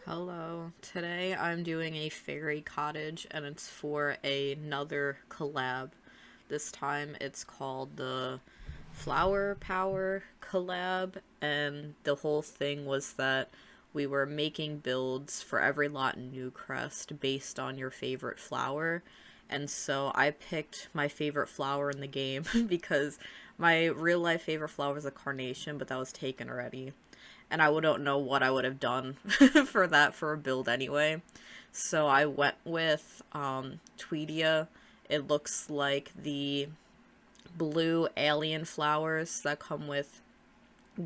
Hello. Today I'm doing a fairy cottage and it's for another collab. This time it's called the Flower Power collab, and the whole thing was that we were making builds for every lot in Newcrest based on your favorite flower. And so I picked my favorite flower in the game because my real life favorite flower was a carnation, but that was taken already, and I wouldn't know what I would have done for that for a build anyway. So I went with Twedia. It looks like the blue alien flowers that come with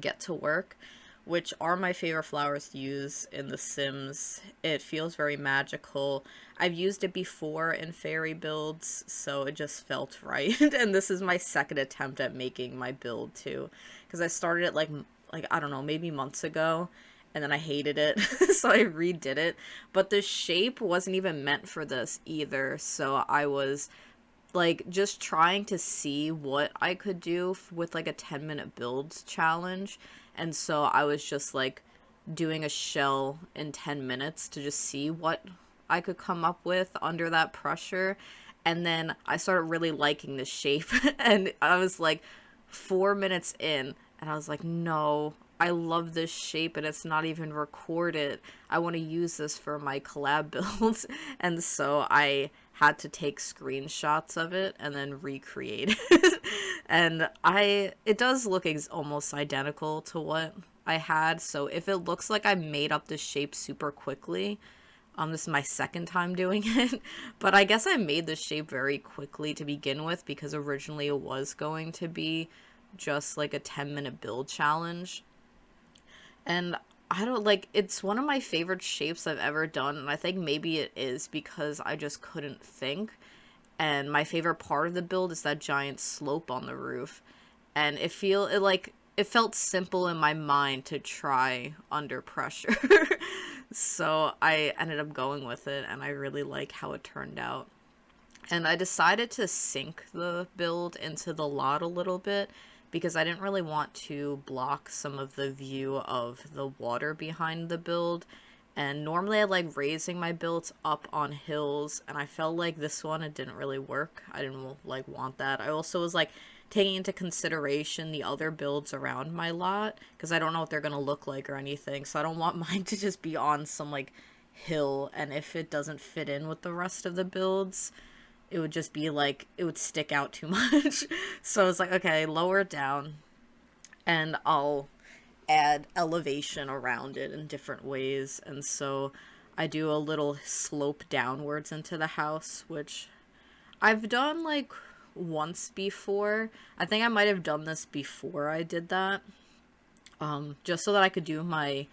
Get to Work, which are my favorite flowers to use in The Sims. It feels very magical. I've used it before in fairy builds, so it just felt right. And this is my second attempt at making my build too, because I started it like I don't know, maybe months ago, and then I hated it, so I redid it. But the shape wasn't even meant for this either, so I was like just trying to see what I could do with like a 10-minute build challenge. And so I was just like doing a shell in 10 minutes to just see what I could come up with under that pressure. And then I started really liking the shape and I was like 4 minutes in and I was like, no, I love this shape and it's not even recorded. I want to use this for my collab builds. And so I had to take screenshots of it and then recreate it. And it does look almost identical to what I had. So if it looks like I made up this shape super quickly, this is my second time doing it, but I guess I made the shape very quickly to begin with because originally it was going to be just like a 10-minute build challenge. And I don't like, it's one of my favorite shapes I've ever done, and I think maybe it is because I just couldn't think. And my favorite part of the build is that giant slope on the roof. And it felt simple in my mind to try under pressure. So I ended up going with it and I really like how it turned out. And I decided to sink the build into the lot a little bit because I didn't really want to block some of the view of the water behind the build. And normally I like raising my builds up on hills, and I felt like this one it didn't really work. I didn't like want that. I also was like taking into consideration the other builds around my lot because I don't know what they're gonna look like or anything. So I don't want mine to just be on some like hill, and if it doesn't fit in with the rest of the builds, it would just be like it would stick out too much. So I was like, okay, lower it down and I'll add elevation around it in different ways. And so I do a little slope downwards into the house, which I've done like once before. I think I might have done this before I did that, just so that I could do my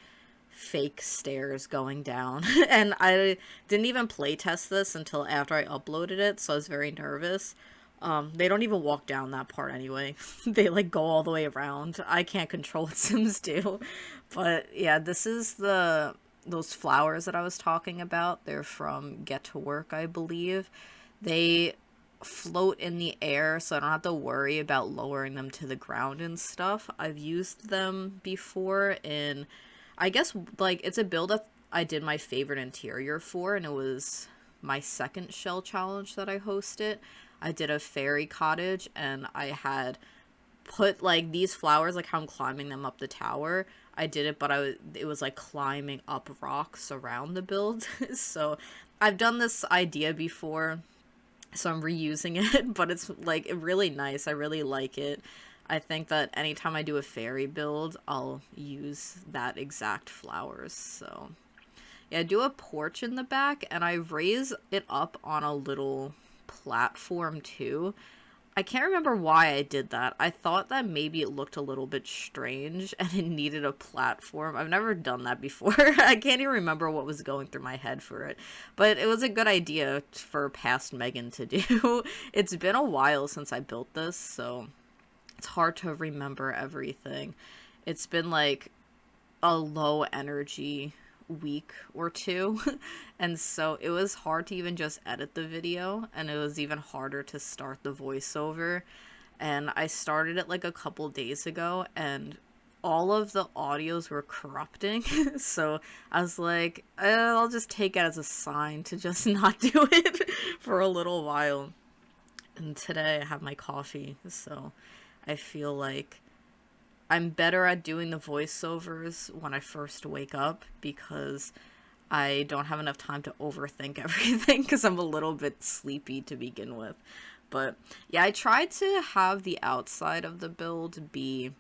fake stairs going down. And I didn't even play test this until after I uploaded it, so I was very nervous. They don't even walk down that part anyway. They like go all the way around. I can't control what Sims do. But yeah, this is those flowers that I was talking about. They're from Get to Work, I believe. They float in the air, so I don't have to worry about lowering them to the ground and stuff. I've used them before in, I guess, like, it's a build up I did my favorite interior for, and it was my second shell challenge that I hosted. I did a fairy cottage, and I had put, like, these flowers, like how I'm climbing them up the tower. I did it, but it was, like, climbing up rocks around the build. So I've done this idea before, so I'm reusing it, but it's, like, really nice. I really like it. I think that anytime I do a fairy build, I'll use that exact flowers. So yeah, I do a porch in the back, and I raise it up on a little platform too. I can't remember why I did that. I thought that maybe it looked a little bit strange and it needed a platform. I've never done that before. I can't even remember what was going through my head for it. But it was a good idea for past Megan to do. It's been a while since I built this, so it's hard to remember everything. It's been like a low energy week or two, and so it was hard to even just edit the video, and it was even harder to start the voiceover. And I started it like a couple days ago, and all of the audios were corrupting. So I was like, I'll just take it as a sign to just not do it for a little while. And today I have my coffee, so I feel like I'm better at doing the voiceovers when I first wake up, because I don't have enough time to overthink everything because I'm a little bit sleepy to begin with. But yeah, I tried to have the outside of the build be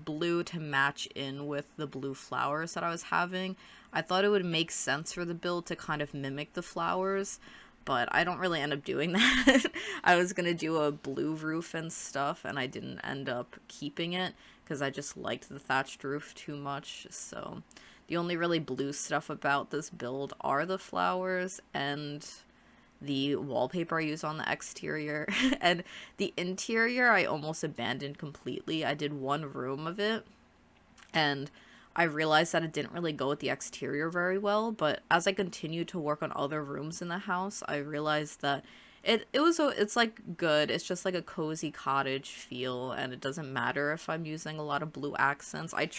blue to match in with the blue flowers that I was having. I thought it would make sense for the build to kind of mimic the flowers, but I don't really end up doing that. I was gonna do a blue roof and stuff, and I didn't end up keeping it because I just liked the thatched roof too much. So the only really blue stuff about this build are the flowers and the wallpaper I use on the exterior. And the interior I almost abandoned completely. I did one room of it, and I realized that it didn't really go with the exterior very well, but as I continued to work on other rooms in the house, I realized that it's like good. It's just like a cozy cottage feel, and it doesn't matter if I'm using a lot of blue accents. I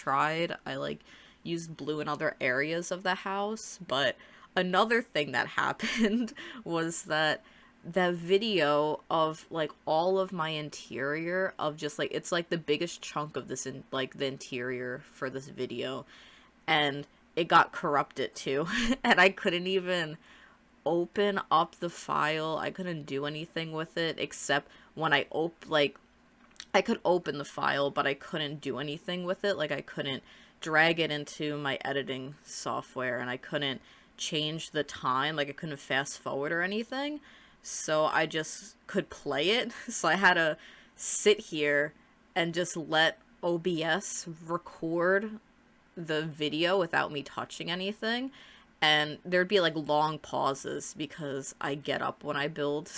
like used blue in other areas of the house, but another thing that happened was that the video of like all of my interior of just like, it's like the biggest chunk of this in like the interior for this video, and it got corrupted too. And I couldn't even open up the file. I couldn't do anything with it except when I could open the file, but I couldn't do anything with it. Like I couldn't drag it into my editing software, and I couldn't change the time. Like I couldn't fast forward or anything. So I just could play it. So I had to sit here and just let OBS record the video without me touching anything. And there'd be like long pauses because I get up when I build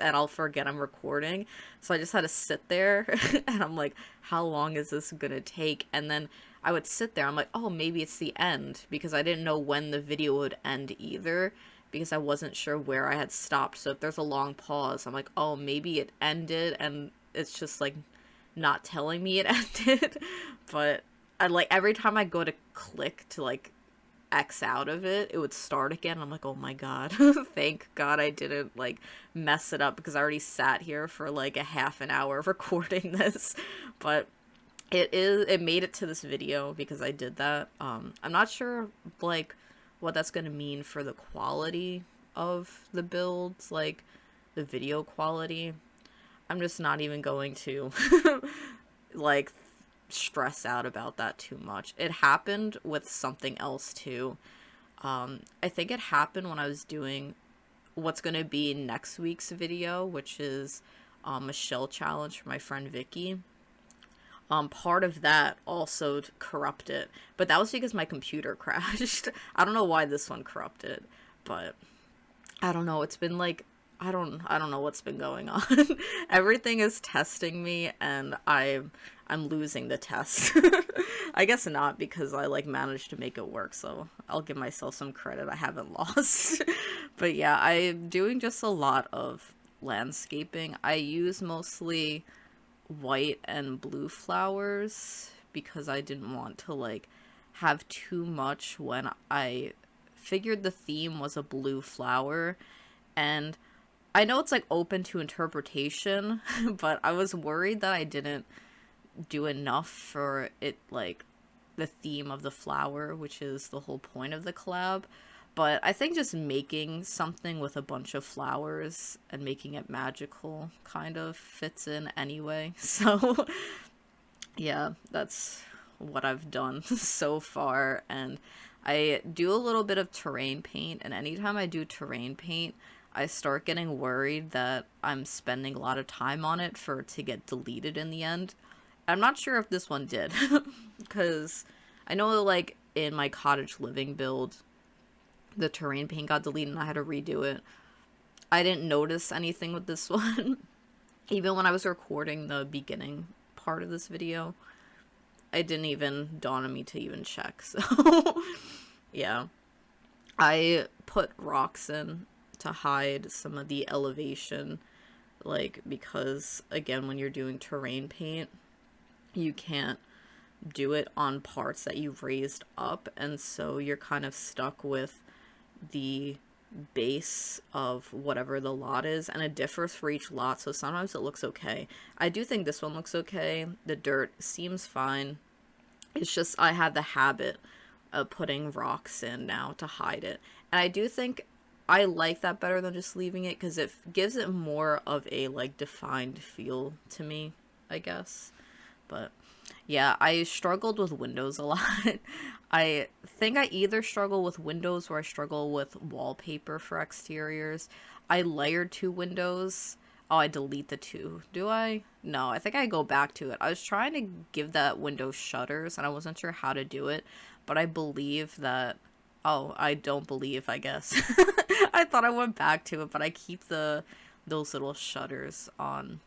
and I'll forget I'm recording. So I just had to sit there and I'm like, how long is this gonna take? And then I would sit there, I'm like, oh, maybe it's the end, because I didn't know when the video would end either, because I wasn't sure where I had stopped. So if there's a long pause, I'm like, oh, maybe it ended and it's just like not telling me it ended. But I like every time I go to click to like X out of it, it would start again. I'm like, oh my god, thank god I didn't like mess it up, because I already sat here for like a half an hour recording this. But it made it to this video because I did that. I'm not sure like what that's gonna mean for the quality of the builds, like the video quality. I'm just not even going to like stress out about that too much. It happened with something else too. I think it happened when I was doing what's gonna be next week's video, which is a shell challenge for my friend Vicky. Part of that also corrupted, but that was because my computer crashed. I don't know why this one corrupted, but I don't know. It's been like, I don't know what's been going on. Everything is testing me, and I'm losing the test. I guess not, because I like managed to make it work, so I'll give myself some credit. I haven't lost. But yeah, I'm doing just a lot of landscaping. I use mostly white and blue flowers because I didn't want to like have too much when I figured the theme was a blue flower. And I know it's like open to interpretation, but I was worried that I didn't do enough for it, like the theme of the flower, which is the whole point of the collab. But I think just making something with a bunch of flowers and making it magical kind of fits in anyway. So yeah, that's what I've done so far. And I do a little bit of terrain paint, and anytime I do terrain paint, I start getting worried that I'm spending a lot of time on it for it to get deleted in the end. I'm not sure if this one did, because I know like in my cottage living build, the terrain paint got deleted and I had to redo it. I didn't notice anything with this one. Even when I was recording the beginning part of this video, it didn't even dawn on me to even check. So yeah, I put rocks in to hide some of the elevation, like, because again, when you're doing terrain paint, you can't do it on parts that you've raised up, and so you're kind of stuck with the base of whatever the lot is, and it differs for each lot, so sometimes it looks okay. I do think this one looks okay. The dirt seems fine. It's just I had the habit of putting rocks in now to hide it, and I do think I like that better than just leaving it, because it gives it more of a like defined feel to me, I guess. But yeah, I struggled with windows a lot. I think I either struggle with windows or I struggle with wallpaper for exteriors. I layered 2 windows. Oh, I delete the 2. Do I? No, I think I go back to it. I was trying to give that window shutters and I wasn't sure how to do it, but I believe that... Oh, I don't believe, I guess. I thought I went back to it, but I keep those little shutters on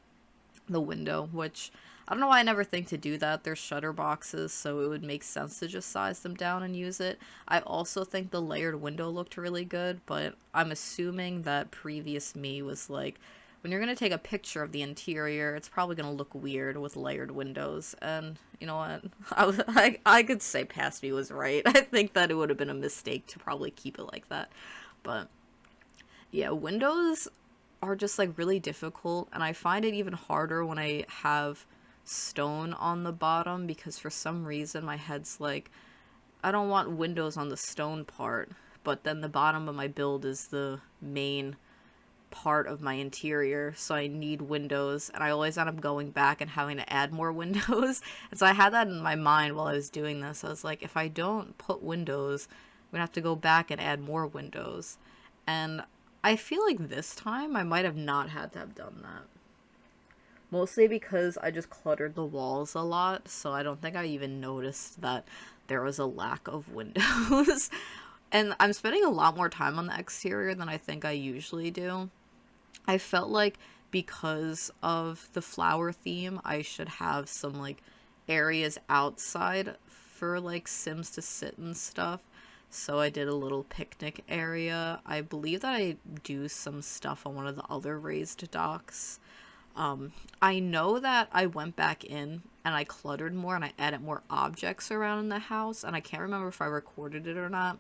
the window, which I don't know why I never think to do that. They're shutter boxes, so it would make sense to just size them down and use it. I also think the layered window looked really good, but I'm assuming that previous me was like, when you're going to take a picture of the interior, it's probably going to look weird with layered windows. And you know what? I could say past me was right. I think that it would have been a mistake to probably keep it like that. But yeah, windows are just like really difficult, and I find it even harder when I have stone on the bottom, because for some reason my head's like, I don't want windows on the stone part, but then the bottom of my build is the main part of my interior, so I need windows, and I always end up going back and having to add more windows. And so I had that in my mind while I was doing this. I was like, if I don't put windows, I'm gonna have to go back and add more windows. And I feel like this time I might have not had to have done that. Mostly because I just cluttered the walls a lot, so I don't think I even noticed that there was a lack of windows. And I'm spending a lot more time on the exterior than I think I usually do. I felt like because of the flower theme, I should have some like areas outside for like Sims to sit and stuff. So I did a little picnic area. I believe that I do some stuff on one of the other raised docks. I know that I went back in and I cluttered more and I added more objects around in the house, and I can't remember if I recorded it or not.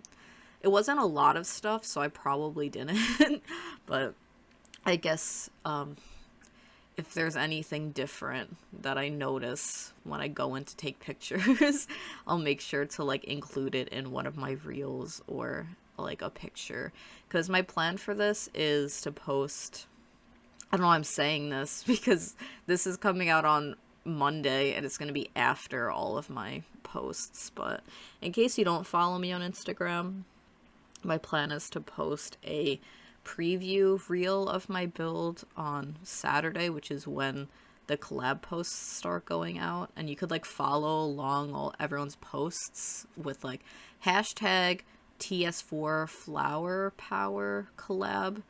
It wasn't a lot of stuff, so I probably didn't. But I guess if there's anything different that I notice when I go in to take pictures, I'll make sure to like include it in one of my reels or like a picture. Because my plan for this is to post... I don't know why I'm saying this, because this is coming out on Monday and it's going to be after all of my posts. But in case you don't follow me on Instagram, my plan is to post a preview reel of my build on Saturday, which is when the collab posts start going out, and you could like follow along all everyone's posts with like hashtag TS4 flower power collab.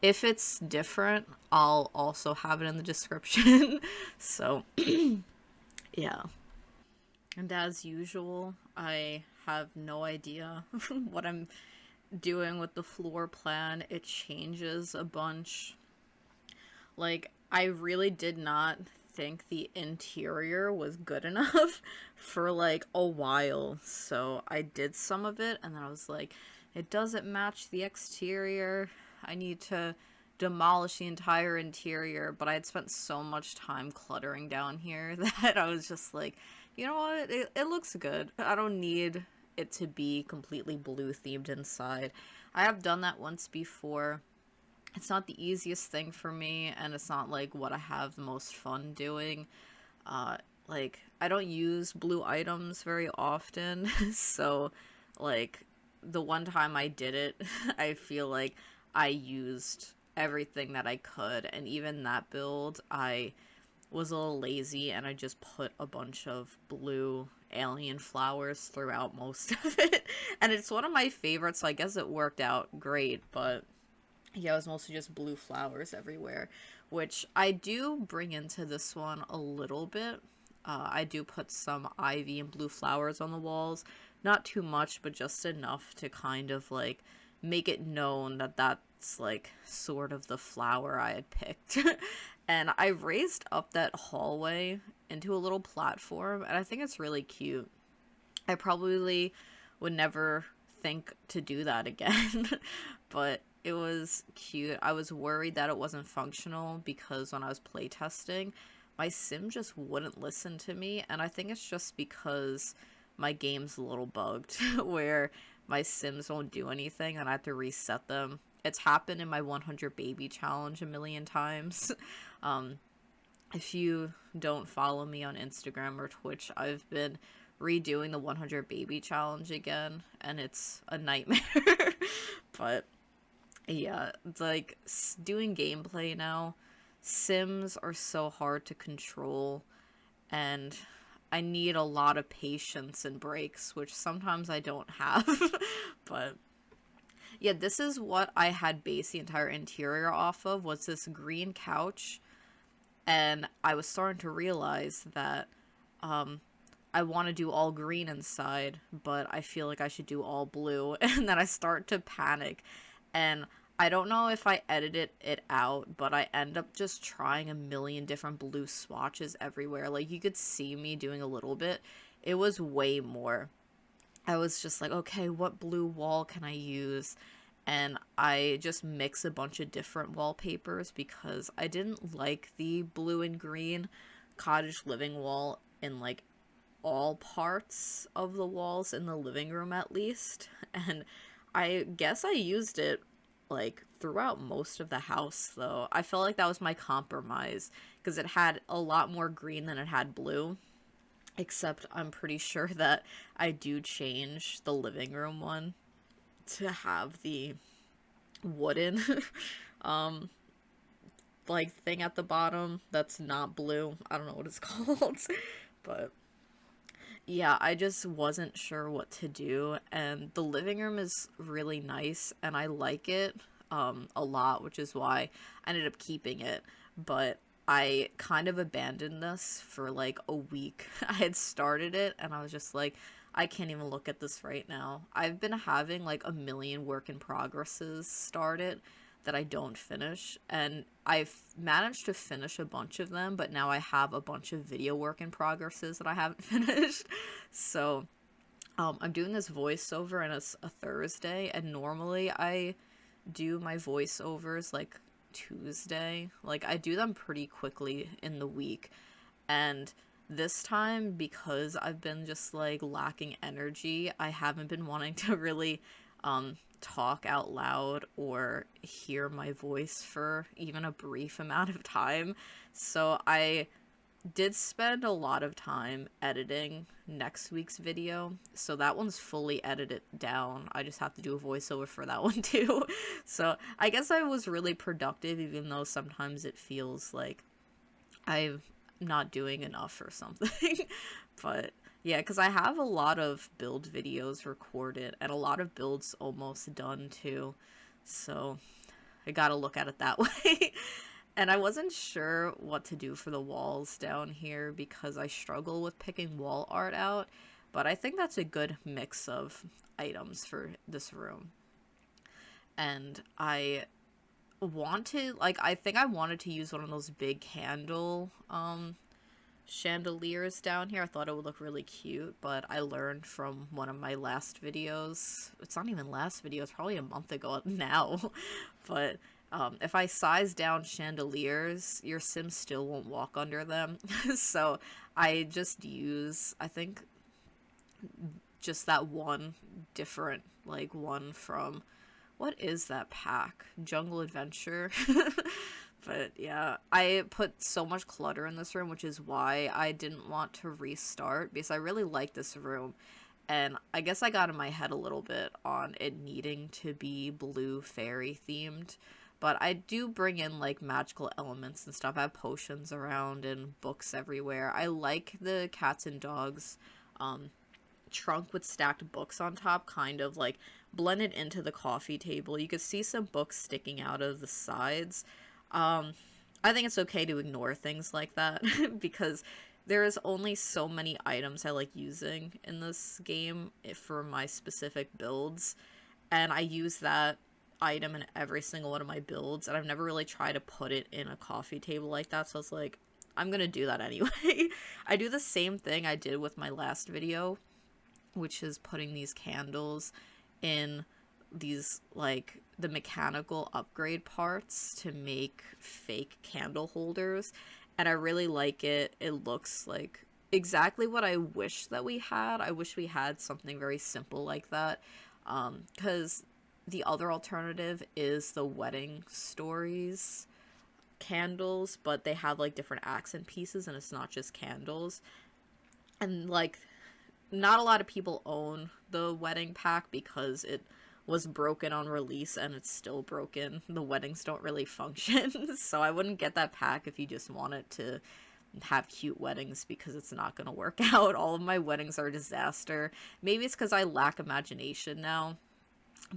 If it's different, I'll also have it in the description. So yeah, and as usual, I have no idea what I'm doing with the floor plan. It changes a bunch. Like, I really did not think the interior was good enough for like a while, so I did some of it and then I was like, it doesn't match the exterior. I need to demolish the entire interior. But I had spent so much time cluttering down here that I was just like, you know what, it looks good. I don't need it to be completely blue themed inside. I have done that once before. It's not the easiest thing for me, and it's not like what I have the most fun doing. Like, I don't use blue items very often, so like the one time I did it, I feel like I used everything that I could, and even that build I was a little lazy and I just put a bunch of blue alien flowers throughout most of it. And it's one of my favorites, so I guess it worked out great. But yeah, it was mostly just blue flowers everywhere, which I do bring into this one a little bit. I do put some ivy and blue flowers on the walls. Not too much, but just enough to kind of like make it known that that's like sort of the flower I had picked. And I raised up that hallway into a little platform, and I think it's really cute. I probably would never think to do that again, but it was cute. I was worried that it wasn't functional because when I was playtesting, my sim just wouldn't listen to me, and I think it's just because my game's a little bugged where my sims won't do anything and I have to reset them. It's happened in my 100 baby challenge a million times. um, if you don't follow me on Instagram or Twitch, I've been redoing the 100 baby challenge again, and it's a nightmare. But yeah, it's like doing gameplay now. Sims are so hard to control, and I need a lot of patience and breaks, which sometimes I don't have. But yeah, this is what I had based the entire interior off of, was this green couch, and I was starting to realize that I want to do all green inside, but I feel like I should do all blue. And then I start to panic. And I don't know if I edited it out, but I end up just trying a million different blue swatches everywhere. Like, you could see me doing a little bit. It was way more. I was just like, okay, what blue wall can I use? And I just mix a bunch of different wallpapers because I didn't like the blue and green cottage living wall in like all parts of the walls in the living room at least. And I guess I used it like throughout most of the house though. I felt like that was my compromise because it had a lot more green than it had blue. Except I'm pretty sure that I do change the living room one to have the wooden um like thing at the bottom that's not blue. I don't know what it's called. But yeah, I just wasn't sure what to do, and the living room is really nice and I like it a lot, which is why I ended up keeping it. But I kind of abandoned this for like a week. I had started it and I was just like, I can't even look at this right now. I've been having like a million work in progresses started that I don't finish, and I've managed to finish a bunch of them, but now I have a bunch of video work in progresses that I haven't finished. So I'm doing this voiceover, and it's a Thursday, and normally I do my voiceovers like Tuesday. Like, I do them pretty quickly in the week, and this time, because I've been just like lacking energy, I haven't been wanting to really talk out loud or hear my voice for even a brief amount of time. So I did spend a lot of time editing next week's video, so that one's fully edited down. I just have to do a voiceover for that one too. So I guess I was really productive, even though sometimes it feels like I'm not doing enough or something. But yeah, because I have a lot of build videos recorded and a lot of builds almost done too. So I gotta look at it that way. And I wasn't sure what to do for the walls down here because I struggle with picking wall art out. But I think that's a good mix of items for this room. And I wanted, like, I think I wanted to use one of those big candle chandeliers down here. I thought it would look really cute, but I learned from one of my last videos, it's not even last video, it's probably a month ago now, but if I size down chandeliers, your sim still won't walk under them. So I just use, I think, just that one different, like, one from, what is that pack? Jungle Adventure? But yeah, I put so much clutter in this room, which is why I didn't want to restart, because I really like this room. And I guess I got in my head a little bit on it needing to be blue fairy themed. But I do bring in like magical elements and stuff. I have potions around and books everywhere. I like the cats and dogs trunk with stacked books on top, kind of like blended into the coffee table. You could see some books sticking out of the sides. I think it's okay to ignore things like that because there is only so many items I like using in this game for my specific builds, and I use that item in every single one of my builds, and I've never really tried to put it in a coffee table like that, so I was like, I'm gonna do that anyway. I do the same thing I did with my last video, which is putting these candles in these, like, the mechanical upgrade parts to make fake candle holders, and I really like it. It looks like exactly what I wish that we had. I wish we had something very simple like that, because the other alternative is the wedding stories candles, but they have like different accent pieces and it's not just candles. And like, not a lot of people own the wedding pack because it was broken on release and it's still broken. The weddings don't really function. So I wouldn't get that pack if you just wanted to have cute weddings, because it's not going to work out. All of my weddings are a disaster. Maybe it's because I lack imagination now.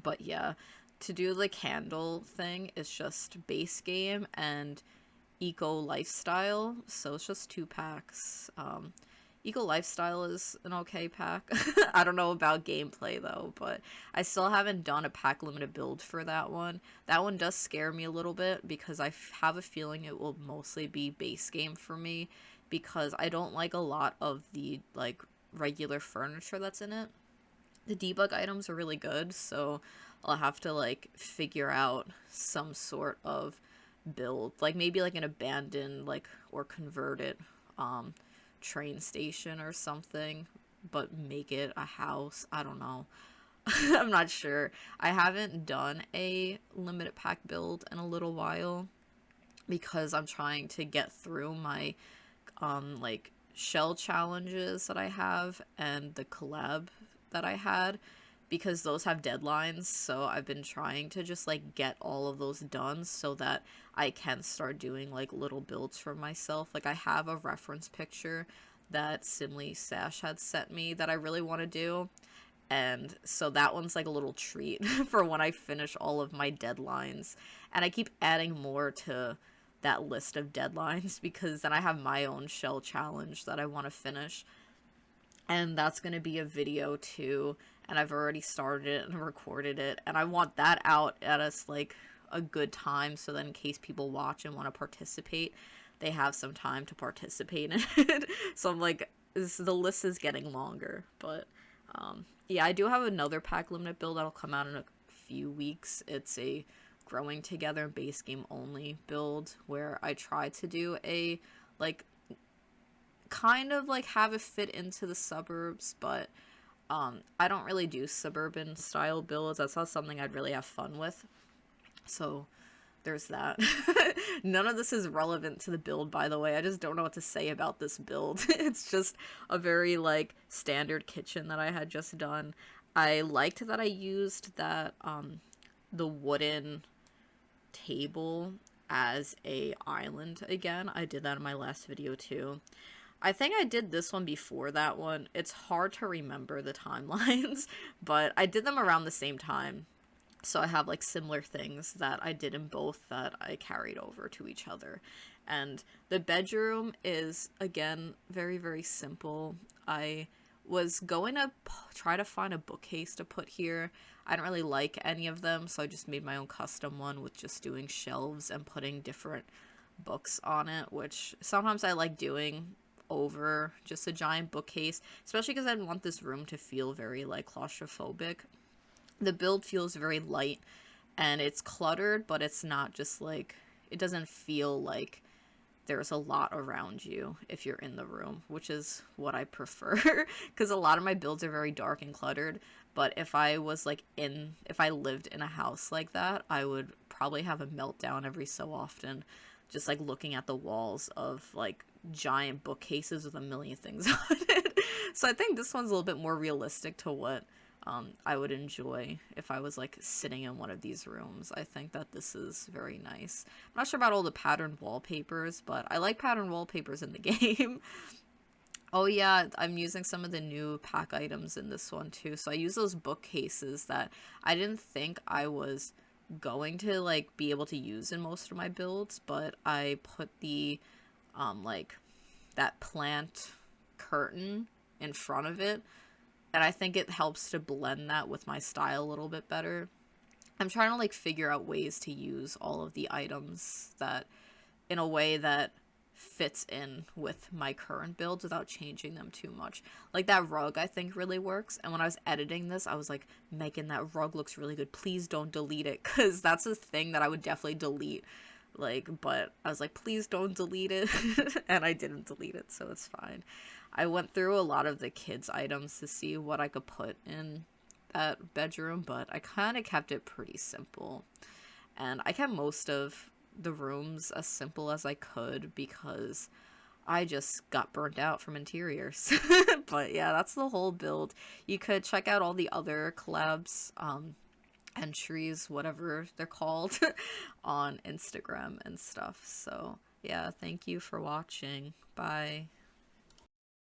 But yeah, to do the candle thing is just base game and eco lifestyle. So it's just 2 packs. Eco Lifestyle is an okay pack. I don't know about gameplay though, but I still haven't done a pack limited build for that one. That one does scare me a little bit because I have a feeling it will mostly be base game for me, because I don't like a lot of the like regular furniture that's in it. The debug items are really good, so I'll have to like figure out some sort of build, like maybe like an abandoned like or converted train station or something, but make it a house. I don't know. I'm not sure. I haven't done a limited pack build in a little while because I'm trying to get through my like shell challenges that I have and the collab that I had, because those have deadlines. So I've been trying to just like get all of those done so that I can start doing like little builds for myself. Like I have a reference picture that Simly Sash had sent me that I really want to do, and so that one's like a little treat for when I finish all of my deadlines. And I keep adding more to that list of deadlines because then I have my own shell challenge that I want to finish, and that's going to be a video too, and I've already started it and recorded it, and I want that out at us like a good time, so that in case people watch and want to participate, they have some time to participate in it. So I'm like, the list is getting longer, but yeah, I do have another pack limited build that'll come out in a few weeks. It's a growing together base game only build where I try to do a like kind of like have it fit into the suburbs, but I don't really do suburban style builds. That's not something I'd really have fun with. So there's that. None of this is relevant to the build, by the way. I just don't know what to say about this build. It's just a very like standard kitchen that I had just done. I liked that I used that the wooden table as a island again. I did that in my last video too. I think I did this one before that one. It's hard to remember the timelines, but I did them around the same time. So I have like similar things that I did in both that I carried over to each other. And the bedroom is, again, very, very simple. I was going to try to find a bookcase to put here. I don't really like any of them, so I just made my own custom one with just doing shelves and putting different books on it, which sometimes I like doing over just a giant bookcase, especially because I didn't want this room to feel very like claustrophobic. The build feels very light and it's cluttered, but it's not just like, it doesn't feel like there's a lot around you if you're in the room, which is what I prefer, because a lot of my builds are very dark and cluttered. But if I was like if I lived in a house like that, I would probably have a meltdown every so often, just like looking at the walls of like giant bookcases with a million things on it. So I think this one's a little bit more realistic to what I would enjoy if I was like sitting in one of these rooms. I think that this is very nice. I'm not sure about all the patterned wallpapers, but I like patterned wallpapers in the game. Oh yeah, I'm using some of the new pack items in this one too. So I use those bookcases that I didn't think I was going to like be able to use in most of my builds, but I put the like that plant curtain in front of it, and I think it helps to blend that with my style a little bit better. I'm trying to like figure out ways to use all of the items that in a way that fits in with my current builds without changing them too much. Like that rug I think really works, and when I was editing this I was like, Megan, that rug looks really good, please don't delete it, because that's a thing that I would definitely delete, like, but I was like, please don't delete it. And I didn't delete it, so it's fine. I went through a lot of the kids items to see what I could put in that bedroom, but I kind of kept it pretty simple, and I kept most of the rooms as simple as I could because I just got burnt out from interiors. But yeah, that's the whole build. You could check out all the other collabs, entries, whatever they're called, on Instagram and stuff. So yeah, thank you for watching. Bye.